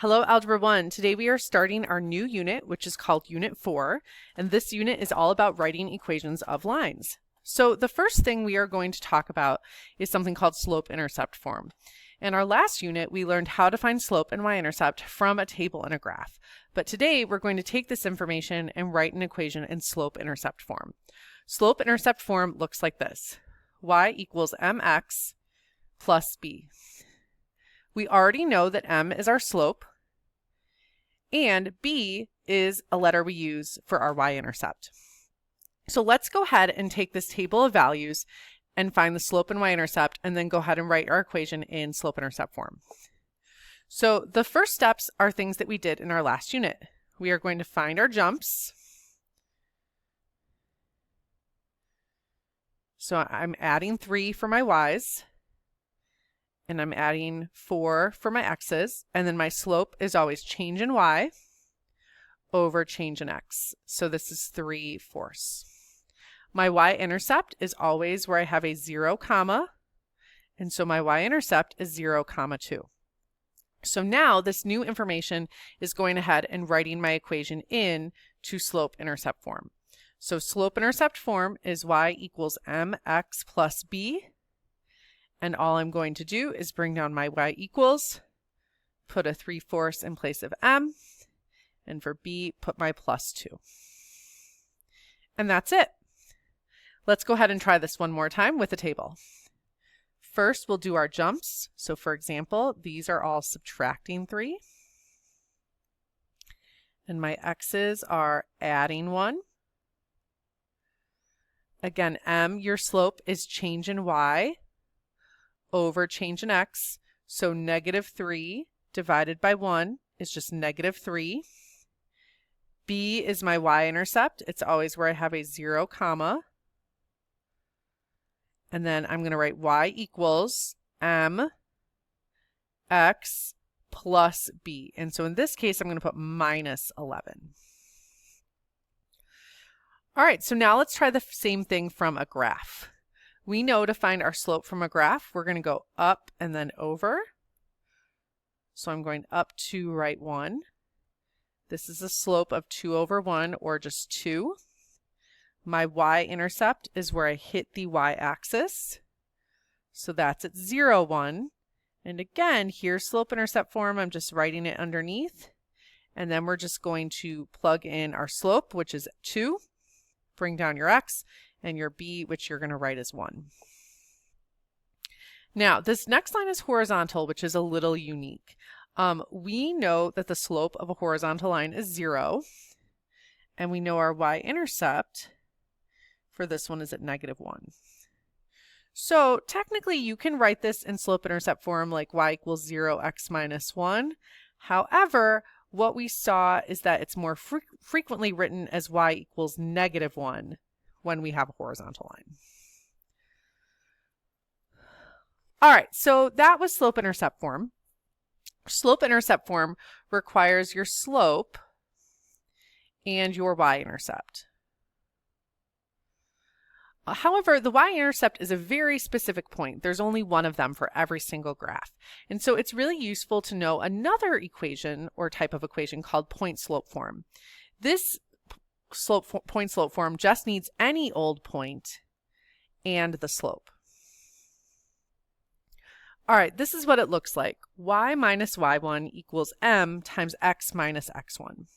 Hello, Algebra 1. Today we are starting our new unit, which is called Unit 4, and this unit is all about writing equations of lines. So the first thing we are going to talk about is something called slope-intercept form. In our last unit, we learned how to find slope and y-intercept from a table and a graph. But today we're going to take this information and write an equation in slope-intercept form. Slope-intercept form looks like this. Y equals mx plus b. We already know that m is our slope, and b is a letter we use for our y-intercept. So let's go ahead and take this table of values and find the slope and y-intercept, and then go ahead and write our equation in slope-intercept form. So the first steps are things that we did in our last unit. We are going to find our jumps. So I'm adding 3 for my y's, and I'm adding 4 for my x's, and then my slope is always change in y over change in x. So this is 3/4. My y-intercept is always where I have a 0, comma, and so my y-intercept is 0, 2. So now this new information is going ahead and writing my equation in to slope-intercept form. So slope-intercept form is y equals mx plus b. And all I'm going to do is bring down my y equals, put a 3/4 in place of m, and for b, put my plus 2. And that's it. Let's go ahead and try this one more time with a table. First, we'll do our jumps. So for example, these are all subtracting 3. And my x's are adding 1. Again, m, your slope is change in y over change in x, so -3 divided by 1 is just -3. B is my y-intercept. It's always where I have a 0, comma. And then I'm going to write y equals m x plus b. And so in this case, I'm going to put -11. All right, so now let's try the same thing from a graph. We know to find our slope from a graph, we're going to go up and then over. So I'm going up 2, right 1. This is a slope of 2 over 1, or just 2. My y-intercept is where I hit the y-axis. So that's at 0, 1. And again, here's slope-intercept form. I'm just writing it underneath. And then we're just going to plug in our slope, which is 2. Bring down your x, and your b, which you're going to write as 1. Now, this next line is horizontal, which is a little unique. We know that the slope of a horizontal line is 0, and we know our y-intercept for this one is at -1. So technically, you can write this in slope-intercept form like y equals 0, x minus 1. However, what we saw is that it's more frequently written as y equals -1 when we have a horizontal line. All right, so that was slope-intercept form. Slope-intercept form requires your slope and your y-intercept. However, the y-intercept is a very specific point. There's only one of them for every single graph. And so it's really useful to know another equation or type of equation called point-slope form. This point-slope form just needs any old point and the slope. All right, this is what it looks like. Y minus y1 equals m times x minus x1.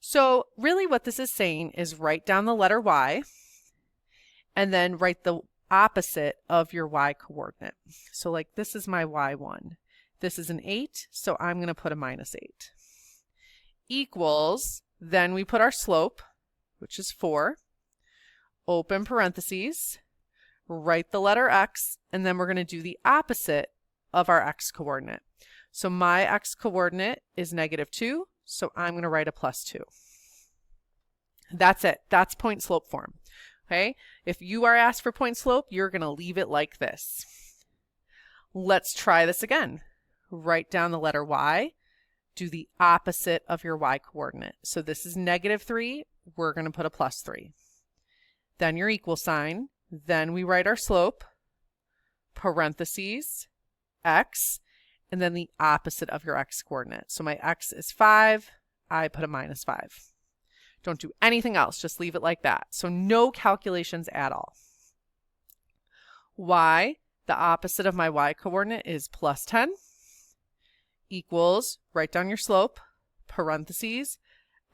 So really what this is saying is write down the letter y, and then write the opposite of your y coordinate. So like this is my y1. This is an 8, so I'm going to put a -8. Equals, then we put our slope, which is 4, open parentheses, write the letter x, and then we're going to do the opposite of our x coordinate. So my x coordinate is -2, so I'm going to write a +2. That's it. That's point slope form. Okay, if you are asked for point slope, you're going to leave it like this. Let's try this again. Write down the letter y, do the opposite of your y coordinate. So this is -3, we're going to put a +3. Then your equal sign, then we write our slope, parentheses, x, and then the opposite of your x coordinate. So my x is 5, I put a minus 5. Don't do anything else, just leave it like that. So no calculations at all. Y, the opposite of my y coordinate is plus 10, equals, write down your slope, parentheses,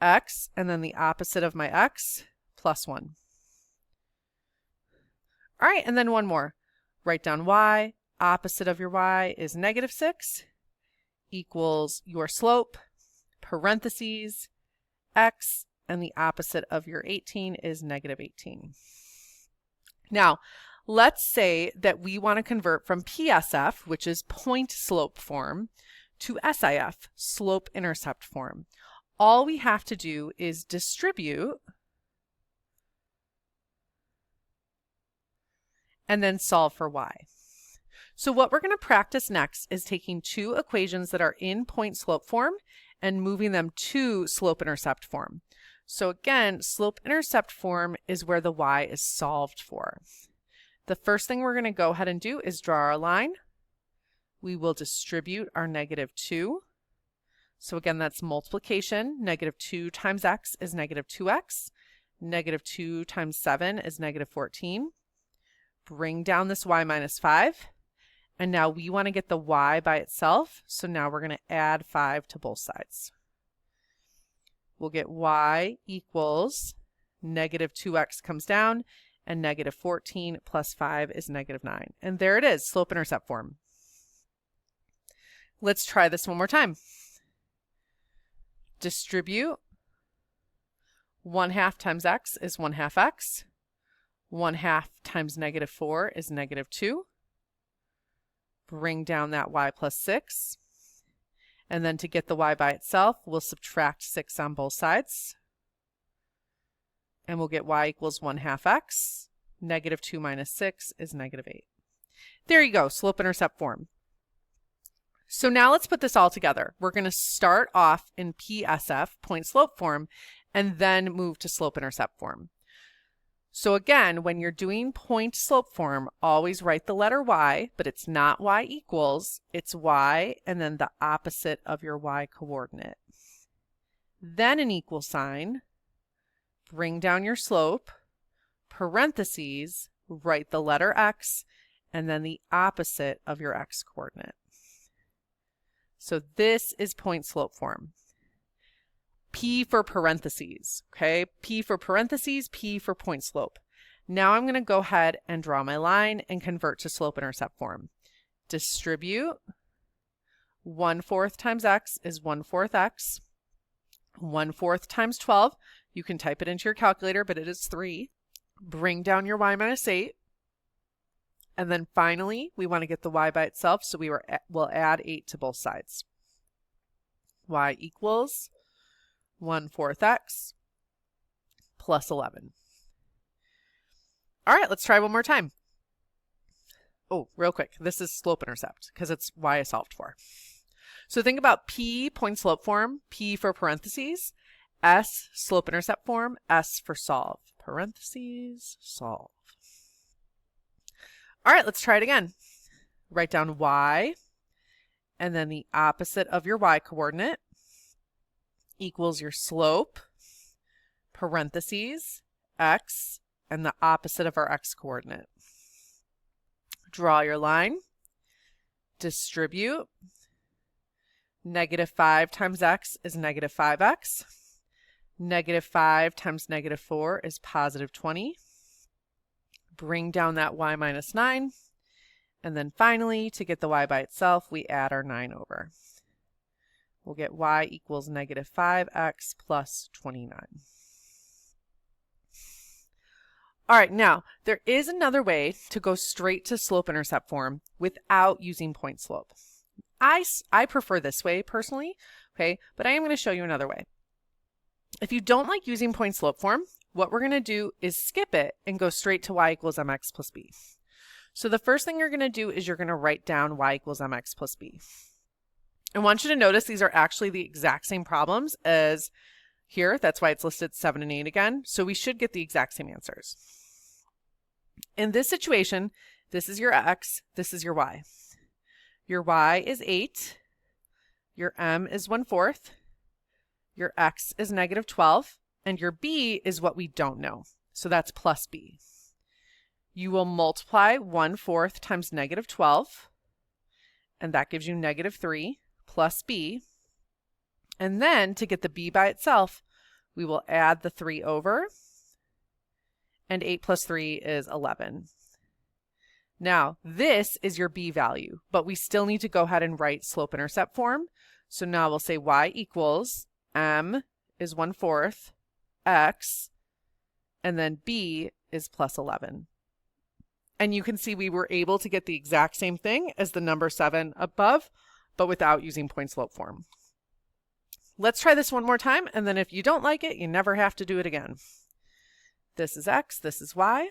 x, and then the opposite of my x, plus 1. All right, and then one more. Write down y, opposite of your y is negative 6, equals your slope, parentheses, x, and the opposite of your 18 is negative 18. Now, let's say that we want to convert from PSF, which is point slope form, to SIF, slope intercept form. All we have to do is distribute and then solve for y. So what we're going to practice next is taking two equations that are in point slope form and moving them to slope intercept form. So again, slope intercept form is where the y is solved for. The first thing we're going to go ahead and do is draw our line. We will distribute our negative 2. So again, that's multiplication. Negative 2 times x is negative 2x. Negative 2 times 7 is negative 14. Bring down this y minus 5. And now we want to get the y by itself. So now we're going to add 5 to both sides. We'll get y equals negative 2x comes down, and negative 14 plus 5 is negative 9. And there it is, slope intercept form. Let's try this one more time. Distribute. 1/2 times x is 1/2 x. 1/2 times negative 4 is negative 2. Bring down that y plus 6. And then to get the y by itself, we'll subtract 6 on both sides. And we'll get y equals 1/2 x. Negative 2 minus 6 is negative 8. There you go, slope intercept form. So now let's put this all together. We're going to start off in PSF, point slope form, and then move to slope intercept form. So again, when you're doing point slope form, always write the letter y, but it's not y equals, it's y and then the opposite of your y coordinate. Then an equal sign, bring down your slope, parentheses, write the letter x, and then the opposite of your x coordinate. So this is point slope form. P for parentheses, okay? P for parentheses, P for point slope. Now I'm going to go ahead and draw my line and convert to slope intercept form. Distribute. 1/4 times x is 1/4 x. 1/4 times 12, you can type it into your calculator, but it is 3. Bring down your y minus 8. And then finally, we want to get the y by itself, so we'll add 8 to both sides. Y equals 1/4 x plus 11. All right, let's try one more time. Oh, real quick, this is slope intercept because it's y I solved for. So think about P point slope form, P for parentheses, S slope intercept form, S for solve. Parentheses, solve. All right, let's try it again. Write down y and then the opposite of your y coordinate equals your slope, parentheses, x, and the opposite of our x coordinate. Draw your line, distribute. Negative 5 times x is negative 5x. Negative 5 times negative 4 is positive 20. Bring down that y minus 9. And then finally, to get the y by itself, we add our 9 over. We'll get y equals negative 5x plus 29. All right, now there is another way to go straight to slope intercept form without using point slope. I prefer this way personally, okay, but I am going to show you another way. If you don't like using point slope form, what we're going to do is skip it and go straight to y equals mx plus b. So the first thing you're going to do is you're going to write down y equals mx plus b. I want you to notice these are actually the exact same problems as here. That's why it's listed 7 and 8 again. So we should get the exact same answers. In this situation, this is your x, this is your y. Your y is 8. Your m is 1/4. Your x is -12. And your b is what we don't know. So that's plus b. You will multiply 1/4 times -12. And that gives you -3 plus b. And then to get the b by itself, we will add the 3 over. And 8 plus 3 is 11. Now, this is your b value, but we still need to go ahead and write slope-intercept form. So now we'll say y equals m is 1/4 x, and then b is plus 11. And you can see we were able to get the exact same thing as the number 7 above, but without using point slope form. Let's try this one more time, and then if you don't like it, you never have to do it again. This is x, this is y.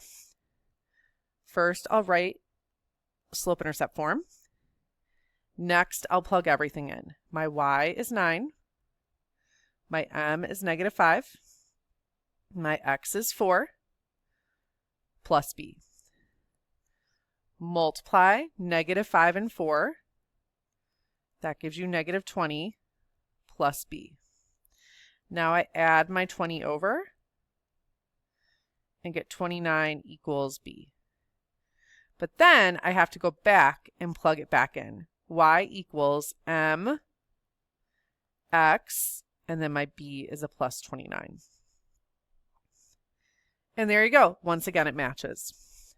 First, I'll write slope-intercept form. Next, I'll plug everything in. My y is 9. My m is -5. My x is 4 plus b. Multiply -5 and 4. That gives you -20 plus b. Now I add my 20 over and get 29 equals b. But then I have to go back and plug it back in. Y equals m x, and then my b is a plus 29. And there you go. Once again, it matches.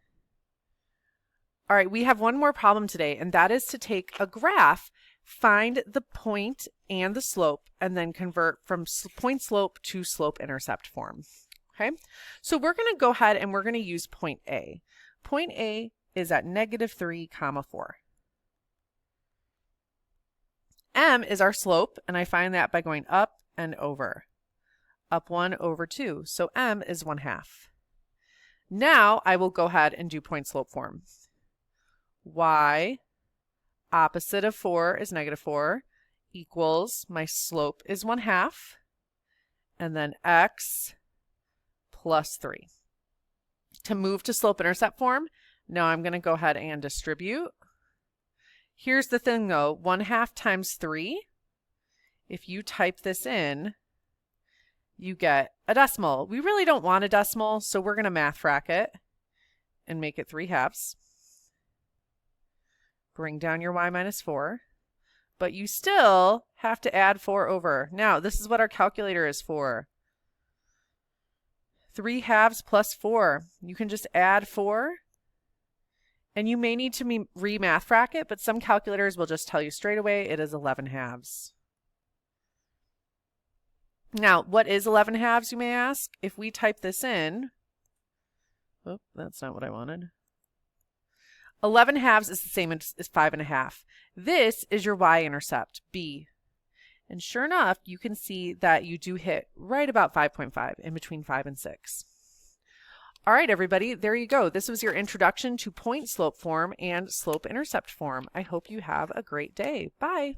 All right, we have one more problem today, and that is to take a graph, find the point and the slope, and then convert from point slope to slope-intercept form. Okay, so we're going to go ahead and we're going to use point A. Point A is at -3, 4. M is our slope, and I find that by going up and over. Up 1 over 2, so m is 1/2. Now I will go ahead and do point slope form. Y opposite of 4 is -4 equals my slope is 1/2, and then x plus 3. To move to slope-intercept form, now I'm going to go ahead and distribute. Here's the thing though, 1/2 times 3, if you type this in, you get a decimal. We really don't want a decimal, so we're going to math frac it and make it 3/2. Bring down your y minus 4, but you still have to add 4 over. Now, this is what our calculator is for. 3/2 plus 4. You can just add 4, and you may need to re-math frac it, but some calculators will just tell you straight away it is 11/2. Now, what is 11/2, you may ask? If we type this in, oh, that's not what I wanted. 11/2 is the same as 5.5. This is your y-intercept, b. And sure enough, you can see that you do hit right about 5.5, in between 5 and 6. All right, everybody, there you go. This was your introduction to point slope form and slope-intercept form. I hope you have a great day. Bye.